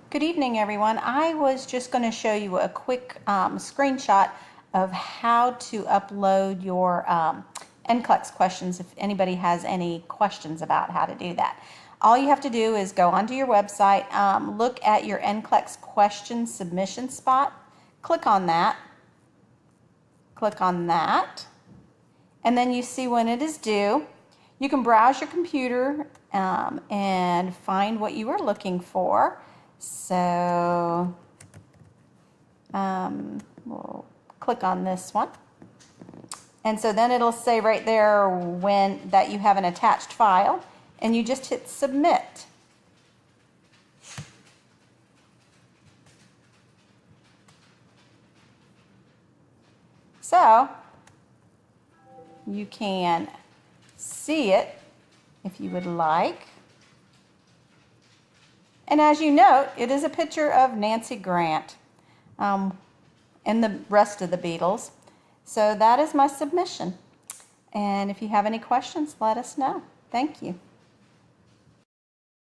Good evening, everyone. I was just going to show you a quick screenshot of how to upload your NCLEX questions if anybody has any questions about how to do that. All you have to do is go onto your website, look at your NCLEX question submission spot, click on that, and then you see when it is due. You can browse your computer and find what you are looking for. So we'll click on this one. And so then it'll say right there that you have an attached file, and you just hit submit. So you can see it if you would like. And as you note, it is a picture of Nancy Grant and the rest of the Beatles. So that is my submission. And if you have any questions, let us know. Thank you.